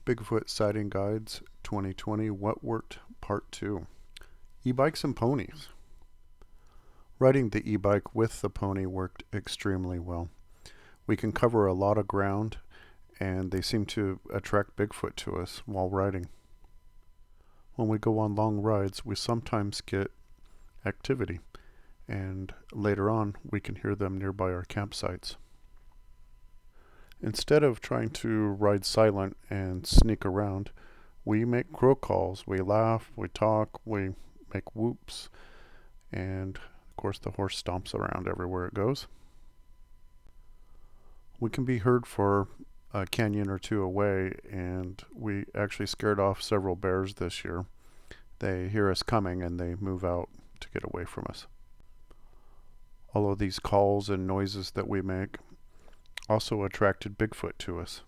Bigfoot Sighting Guides 2020 What Worked Part 2. E-bikes and ponies. Riding the e-bike with the pony worked extremely well. We can cover a lot of ground and they seem to attract Bigfoot to us while riding. When we go on long rides, we sometimes get activity, and later on we can hear them nearby our campsites. Instead of trying to ride silent and sneak around, we make crow calls, we laugh, we talk, we make whoops, and of course the horse stomps around everywhere it goes. We can be heard for a canyon or two away, and we actually scared off several bears this year. They hear us coming and they move out to get away from us. All of these calls and noises that we make also attracted Bigfoot to us.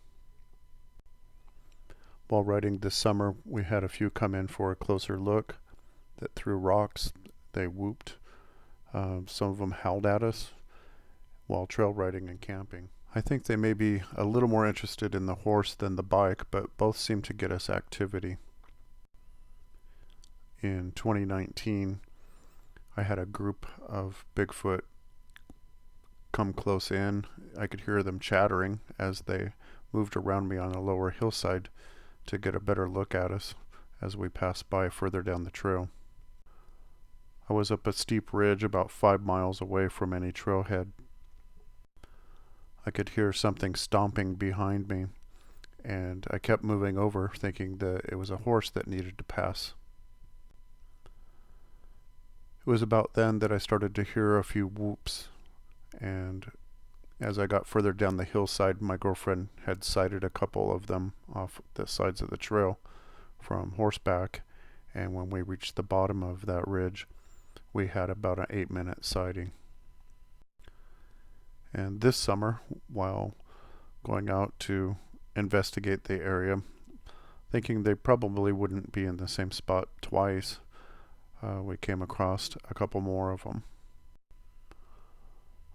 While riding this summer, we had a few come in for a closer look that threw rocks. They whooped. Some of them howled at us while trail riding and camping. I think they may be a little more interested in the horse than the bike, but both seem to get us activity. In 2019, I had a group of Bigfoot come close in. I could hear them chattering as they moved around me on a lower hillside to get a better look at us as we passed by further down the trail. I was up a steep ridge about 5 miles away from any trailhead. I could hear something stomping behind me, and I kept moving over thinking that it was a horse that needed to pass. It was about then that I started to hear a few whoops, and as I got further down the hillside, my girlfriend had sighted a couple of them off the sides of the trail from horseback, and when we reached the bottom of that ridge, we had about an 8-minute sighting. And this summer, while going out to investigate the area, thinking they probably wouldn't be in the same spot twice, we came across a couple more of them.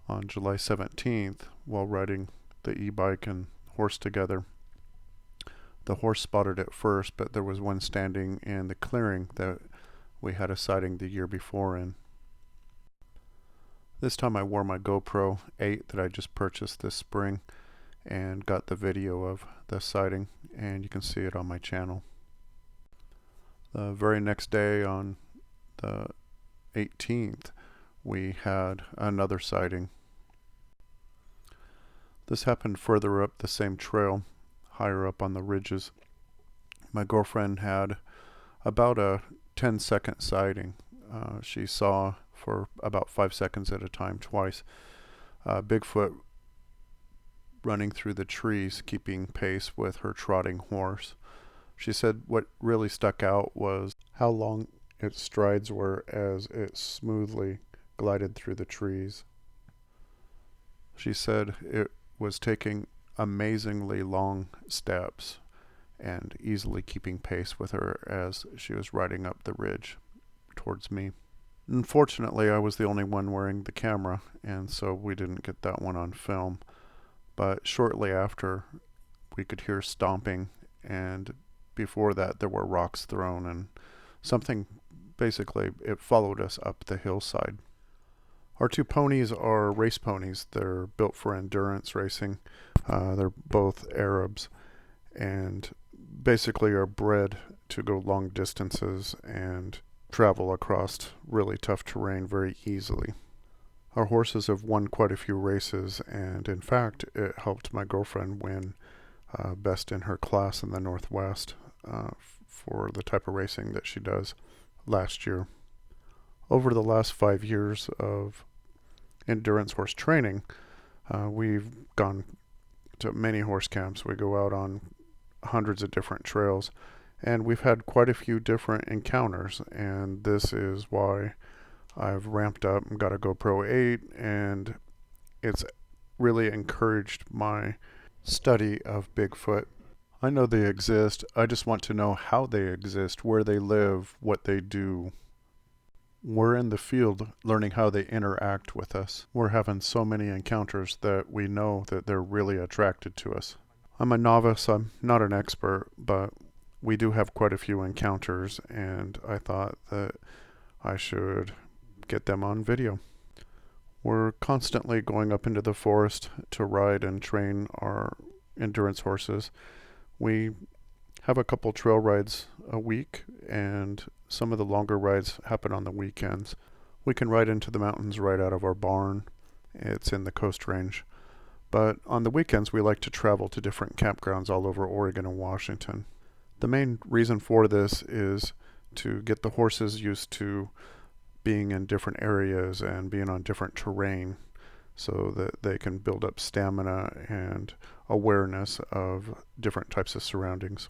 On July 17th, while riding the e-bike and horse together, the horse spotted it first, but there was one standing in the clearing that we had a sighting the year before in. This time I wore my GoPro 8 that I just purchased this spring and got the video of the sighting, and you can see it on my channel. The very next day, on the 18th, we had another sighting. This happened further up the same trail, higher up on the ridges. My girlfriend had about a 10-second sighting. She saw for about 5 seconds at a time twice Bigfoot running through the trees, keeping pace with her trotting horse. She said what really stuck out was how long its strides were as it smoothly glided through the trees. She said it was taking amazingly long steps and easily keeping pace with her as she was riding up the ridge towards me. Unfortunately, I was the only one wearing the camera, and so we didn't get that one on film. But shortly after, we could hear stomping, and before that there were rocks thrown, and something, basically, it followed us up the hillside. Our two ponies are race ponies. They're built for endurance racing. They're both Arabs and basically are bred to go long distances and travel across really tough terrain very easily. Our horses have won quite a few races, and in fact it helped my girlfriend win best in her class in the Northwest for the type of racing that she does last year. Over the last 5 years of endurance horse training, we've gone to many horse camps. We go out on hundreds of different trails, and we've had quite a few different encounters, and this is why I've ramped up and got a GoPro 8, and it's really encouraged my study of Bigfoot. I know they exist. I just want to know how they exist, where they live, what they do. We're in the field learning how they interact with us. We're having so many encounters that we know that they're really attracted to us. I'm a novice, I'm not an expert, but we do have quite a few encounters, and I thought that I should get them on video. We're constantly going up into the forest to ride and train our endurance horses. We have a couple trail rides a week, and some of the longer rides happen on the weekends. We can ride into the mountains right out of our barn. It's in the Coast Range. But on the weekends, we like to travel to different campgrounds all over Oregon and Washington. The main reason for this is to get the horses used to being in different areas and being on different terrain so that they can build up stamina and awareness of different types of surroundings.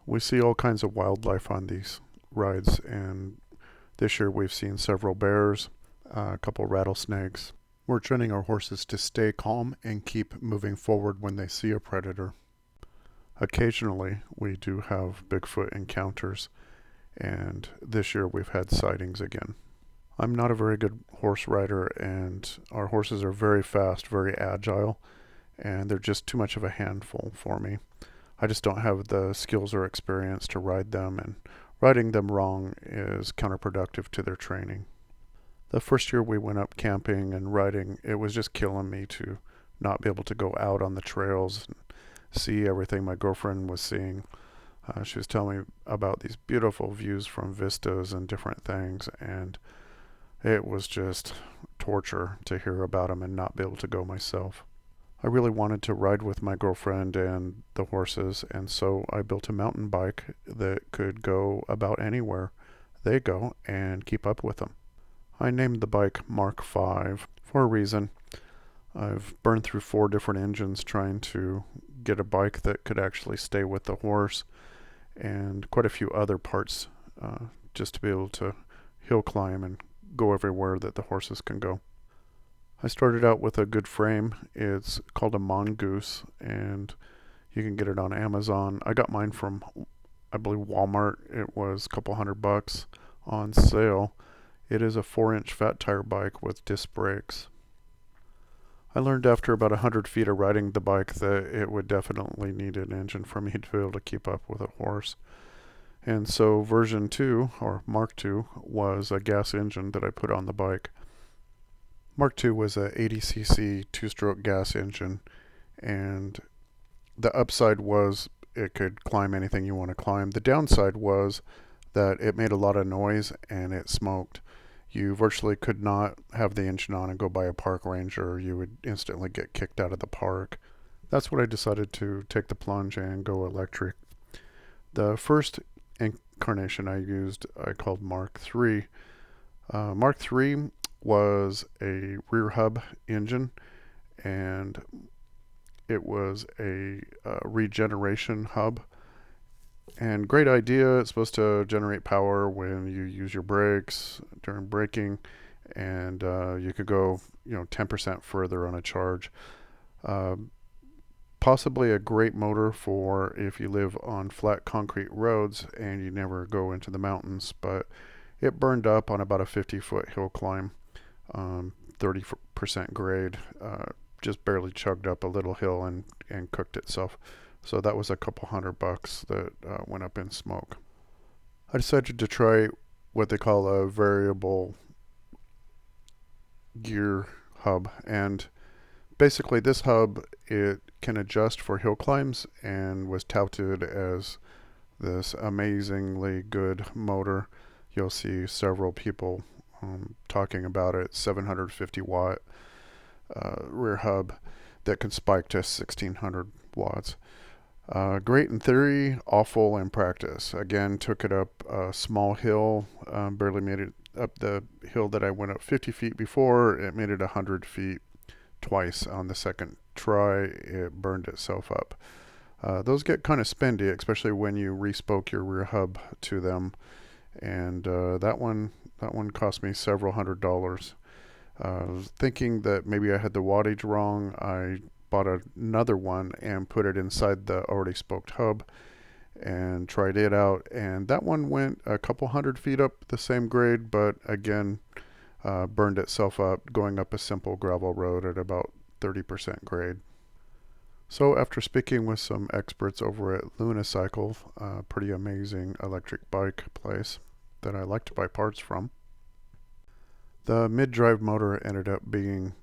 We see all kinds of wildlife on these rides, and this year we've seen several bears, a couple rattlesnakes. We're training our horses to stay calm and keep moving forward when they see a predator. Occasionally, we do have Bigfoot encounters, and this year we've had sightings again. I'm not a very good horse rider, and our horses are very fast, very agile, and they're just too much of a handful for me. I just don't have the skills or experience to ride them, and riding them wrong is counterproductive to their training. The first year we went up camping and riding, it was just killing me to not be able to go out on the trails and see everything my girlfriend was seeing. She was telling me about these beautiful views from vistas and different things, and it was just torture to hear about them and not be able to go myself. I really wanted to ride with my girlfriend and the horses, and so I built a mountain bike that could go about anywhere they go and keep up with them. I named the bike Mark V for a reason. I've burned through 4 different engines trying to get a bike that could actually stay with the horse, and quite a few other parts just to be able to hill climb and go everywhere that the horses can go. I started out with a good frame. It's called a mongoose, and you can get it on Amazon. I got mine from, I believe, Walmart. It was a couple $100 on sale. It is a 4-inch fat tire bike with disc brakes. I learned after about 100 feet of riding the bike that it would definitely need an engine for me to be able to keep up with a horse. And so version 2, or Mark II, was a gas engine that I put on the bike. Mark II was a 80cc 2-stroke gas engine, and the upside was it could climb anything you want to climb. The downside was that it made a lot of noise and it smoked. You virtually could not have the engine on and go by a park ranger. You would instantly get kicked out of the park. That's what I decided to take the plunge and go electric. The first incarnation I used, I called Mark III. Mark III was a rear hub engine, and it was a regeneration hub. And great idea. It's supposed to generate power when you use your brakes during braking, and you could go 10% further on a charge. Possibly a great motor for if you live on flat concrete roads and you never go into the mountains, but it burned up on about a 50-foot hill climb, 30% grade, just barely chugged up a little hill and cooked itself. So that was a couple $100 that went up in smoke. I decided to try what they call a variable gear hub, and basically this hub, it can adjust for hill climbs and was touted as this amazingly good motor. You'll see several people talking about it. 750 watt rear hub that can spike to 1600 watts. Great in theory, awful in practice. Again, took it up a small hill, barely made it up the hill that I went up 50 feet before. It made it 100 feet twice on the second try. It burned itself up. Those get kind of spendy, especially when you respoke your rear hub to them. And that one cost me several $100s. I was thinking that maybe I had the wattage wrong. I bought another one and put it inside the already spoked hub and tried it out, and that one went a couple 100 feet up the same grade, but again burned itself up going up a simple gravel road at about 30% grade. So after speaking with some experts over at Lunicycle, a pretty amazing electric bike place that I like to buy parts from, the mid-drive motor ended up being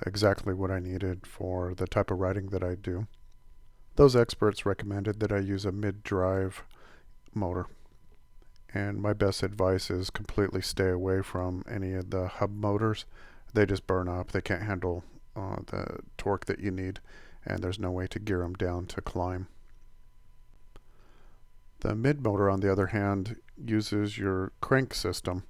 exactly what I needed for the type of riding that I do. Those experts recommended that I use a mid-drive motor, and my best advice is completely stay away from any of the hub motors. They just burn up. They can't handle the torque that you need, and there's no way to gear them down to climb. The mid motor, on the other hand, uses your crank system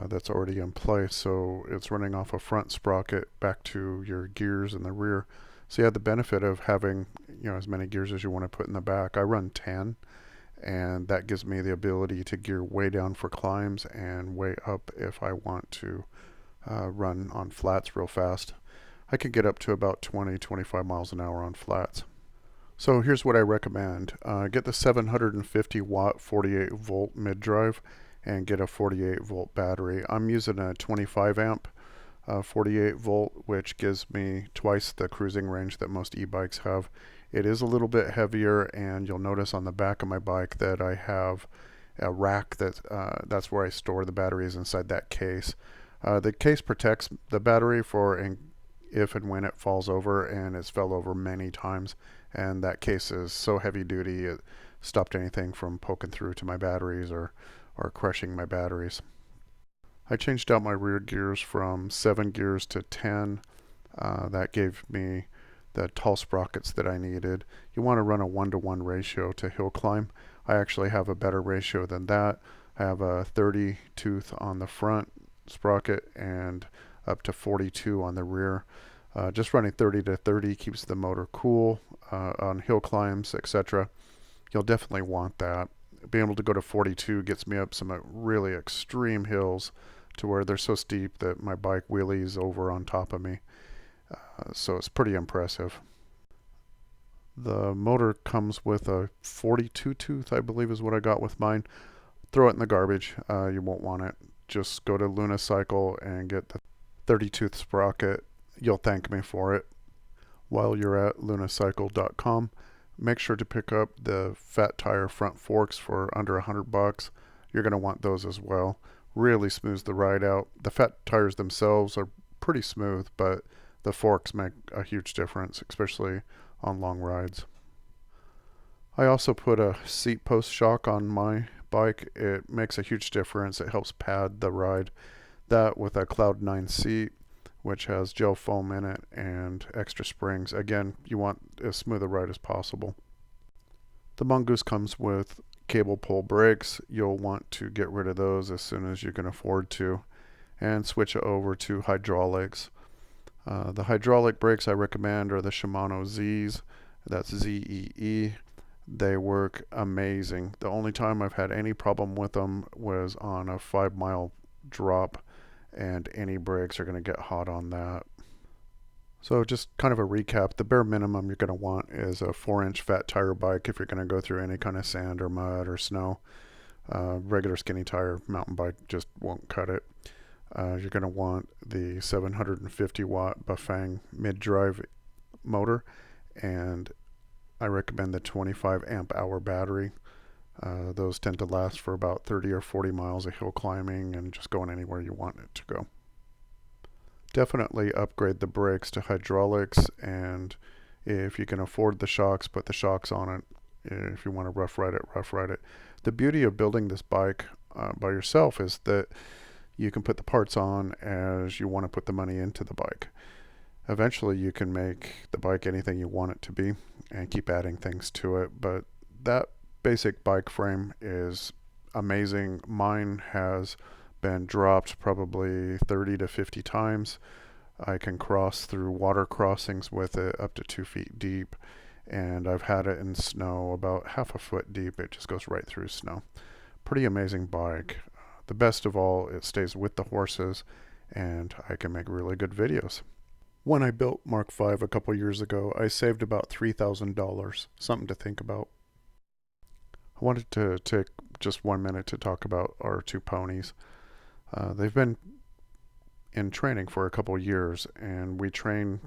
that's already in place, so it's running off a front sprocket back to your gears in the rear. So you have the benefit of having as many gears as you want to put in the back. I run 10, and that gives me the ability to gear way down for climbs and way up if I want to run on flats real fast. I can get up to about 20-25 miles an hour on flats. So here's what I recommend. Get the 750 watt 48 volt mid drive and get a 48 volt battery. I'm using a 25 amp 48 volt, which gives me twice the cruising range that most e-bikes have. It is a little bit heavier, and you'll notice on the back of my bike that I have a rack that's where I store the batteries inside that case. The case protects the battery for if and when it falls over, and it's fell over many times, and that case is so heavy duty it stopped anything from poking through to my batteries or crushing my batteries. I changed out my rear gears from 7 gears to 10. That gave me the tall sprockets that I needed. You want to run a 1-to-1 ratio to hill climb. I actually have a better ratio than that. I have a 30 tooth on the front sprocket and up to 42 on the rear. Just running 30 to 30 keeps the motor cool on hill climbs, etc. You'll definitely want that. Being able to go to 42 gets me up some really extreme hills to where they're so steep that my bike wheelies over on top of me. So it's pretty impressive. The motor comes with a 42 tooth, I believe is what I got with mine. Throw it in the garbage. You won't want it. Just go to Lunicycle and get the 30 tooth sprocket. You'll thank me for it. While you're at lunicycle.com, make sure to pick up the fat tire front forks for under $100. You're going to want those as well. Really smooths the ride out. The fat tires themselves are pretty smooth, but the forks make a huge difference, especially on long rides. I also put a seat post shock on my bike. It makes a huge difference. It helps pad the ride. That with a Cloud 9 seat, which has gel foam in it and extra springs. Again, you want as smooth a ride as possible. The Mongoose comes with cable pull brakes. You'll want to get rid of those as soon as you can afford to and switch over to hydraulics. The hydraulic brakes I recommend are the Shimano Z's. That's ZEE. They work amazing. The only time I've had any problem with them was on a 5-mile drop, and any brakes are going to get hot on that. So just kind of a recap, the bare minimum you're going to want is a 4-inch fat tire bike if you're going to go through any kind of sand or mud or snow. Regular skinny tire mountain bike just won't cut it. You're going to want the 750 watt Bafang mid-drive motor, and I recommend the 25 amp hour battery. Those tend to last for about 30 or 40 miles of hill climbing and just going anywhere you want it to go. Definitely upgrade the brakes to hydraulics, and if you can afford the shocks, put the shocks on it. If you want to rough ride it, rough ride it. The beauty of building this bike by yourself is that you can put the parts on as you want to put the money into the bike. Eventually you can make the bike anything you want it to be and keep adding things to it, but that basic bike frame is amazing. Mine has been dropped probably 30 to 50 times. I can cross through water crossings with it up to 2 feet deep, and I've had it in snow about half a foot deep. It just goes right through snow. Pretty amazing bike. The best of all, it stays with the horses, and I can make really good videos. When I built Mark V a couple years ago, I saved about $3,000, something to think about. I wanted to take just 1 minute to talk about our 2 ponies. They've been in training for a couple years, and we train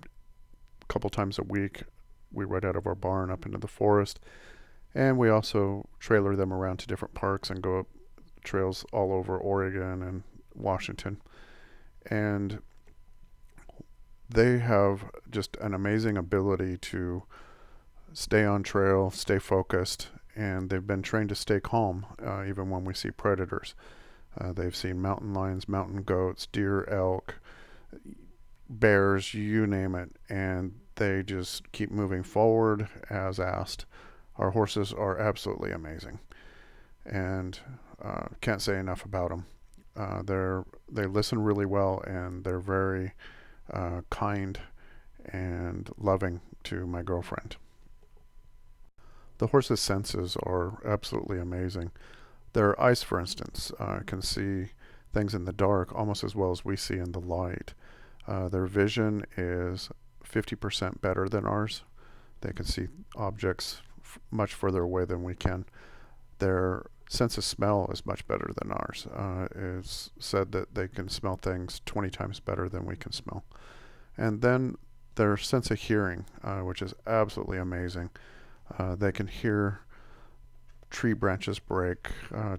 a couple times a week we ride out of our barn up into the forest, and we also trailer them around to different parks and go up trails all over Oregon and Washington. And they have just an amazing ability to stay on trail, stay focused, and they've been trained to stay calm even when we see predators. They've seen mountain lions, mountain goats, deer, elk, bears, you name it, and they just keep moving forward as asked. Our horses are absolutely amazing, and can't say enough about them. They listen really well, and they're very kind and loving to my girlfriend. The horse's senses are absolutely amazing. Their eyes, for instance, can see things in the dark almost as well as we see in the light. Their vision is 50% better than ours. They can see objects much further away than we can. Their sense of smell is much better than ours. It's said that they can smell things 20 times better than we can smell. And then their sense of hearing, which is absolutely amazing. They can hear tree branches break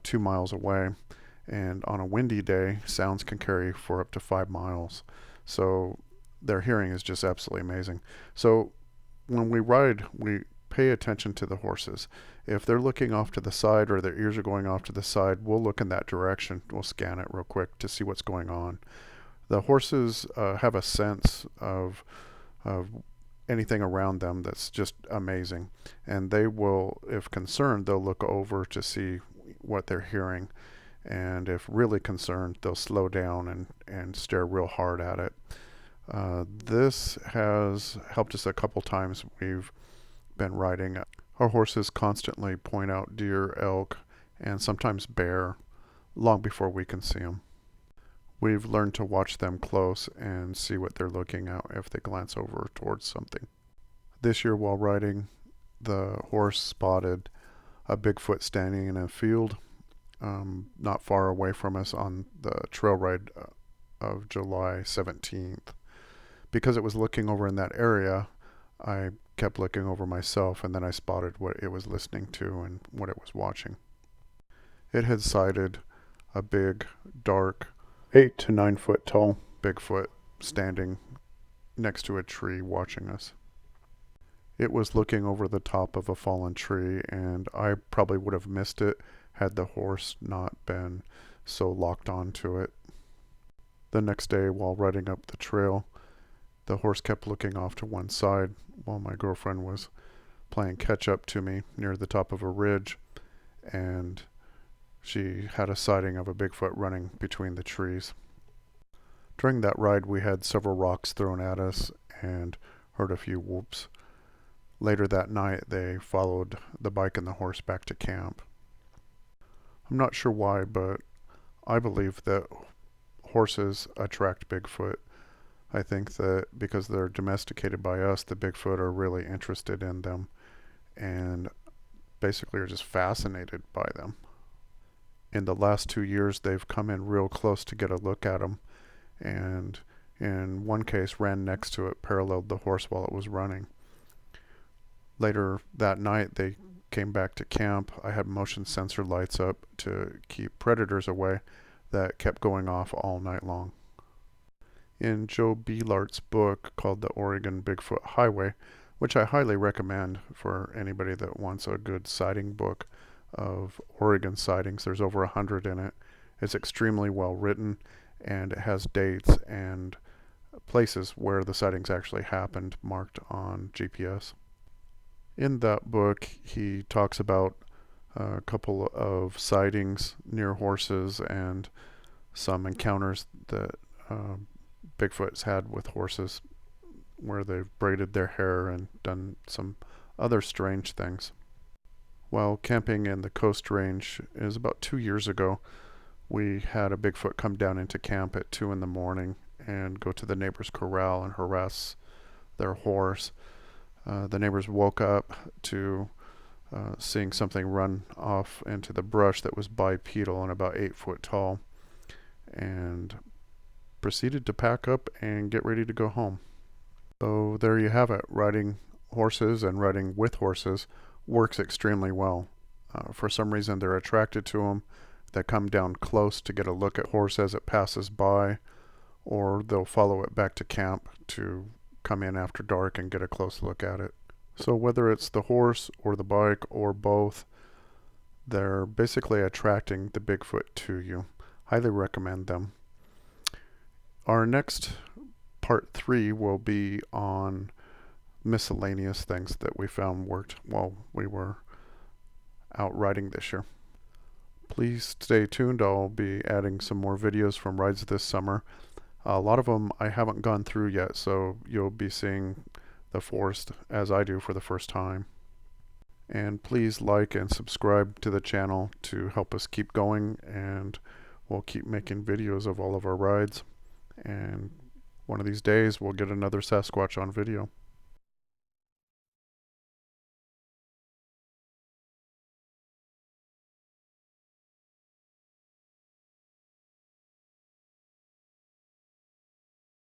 2 miles away, and on a windy day, sounds can carry for up to 5 miles. So their hearing is just absolutely amazing. So when we ride, we pay attention to the horses. If they're looking off to the side or their ears are going off to the side, we'll look in that direction. We'll scan it real quick to see what's going on. The horses have a sense of anything around them that's just amazing, and they will, if concerned, they'll look over to see what they're hearing, and if really concerned, they'll slow down and stare real hard at it. This has helped us a couple times. We've been riding. Our horses constantly point out deer, elk, and sometimes bear long before we can see them. We've learned to watch them close and see what they're looking at if they glance over towards something. This year while riding, the horse spotted a Bigfoot standing in a field not far away from us on the trail ride of July 17th. Because it was looking over in that area, I kept looking over myself, and then I spotted what it was listening to and what it was watching. It had sighted a big, dark, 8 to 9 foot tall Bigfoot standing next to a tree watching us. It was looking over the top of a fallen tree, and I probably would have missed it had the horse not been so locked onto it. The next day, while riding up the trail, the horse kept looking off to one side while my girlfriend was playing catch up to me near the top of a ridge, and she had a sighting of a Bigfoot running between the trees. During that ride, we had several rocks thrown at us and heard a few whoops. Later that night, they followed the bike and the horse back to camp. I'm not sure why, but I believe that horses attract Bigfoot. I think that because they're domesticated by us, the Bigfoot are really interested in them and basically are just fascinated by them. In the last 2 years, they've come in real close to get a look at them, and in one case ran next to it, paralleled the horse while it was running. Later that night, they came back to camp. I had motion sensor lights up to keep predators away that kept going off all night long. In Joe Beelart's book called The Oregon Bigfoot Highway, which I highly recommend for anybody that wants a good sighting book of Oregon sightings. There's over 100 in it. It's extremely well written, and it has dates and places where the sightings actually happened marked on GPS. In that book, he talks about a couple of sightings near horses and some encounters that Bigfoot's had with horses where they've braided their hair and done some other strange things. While camping in the Coast Range is about 2 years ago, we had a Bigfoot come down into camp at 2 in the morning and go to the neighbor's corral and harass their horse. The neighbors woke up to seeing something run off into the brush that was bipedal and about 8 foot tall, and proceeded to pack up and get ready to go home. So there you have it, riding horses and riding with horses works extremely well. For some reason, they're attracted to them. They come down close to get a look at horse as it passes by, or they'll follow it back to camp to come in after dark and get a close look at it. So whether it's the horse or the bike or both, they're basically attracting the Bigfoot to you. Highly recommend them. Our next part 3 will be on miscellaneous things that we found worked while we were out riding this year. Please stay tuned. I'll be adding some more videos from rides this summer. A lot of them I haven't gone through yet, so you'll be seeing the forest as I do for the first time. And please like and subscribe to the channel to help us keep going, and we'll keep making videos of all of our rides. And one of these days we'll get another Sasquatch on video.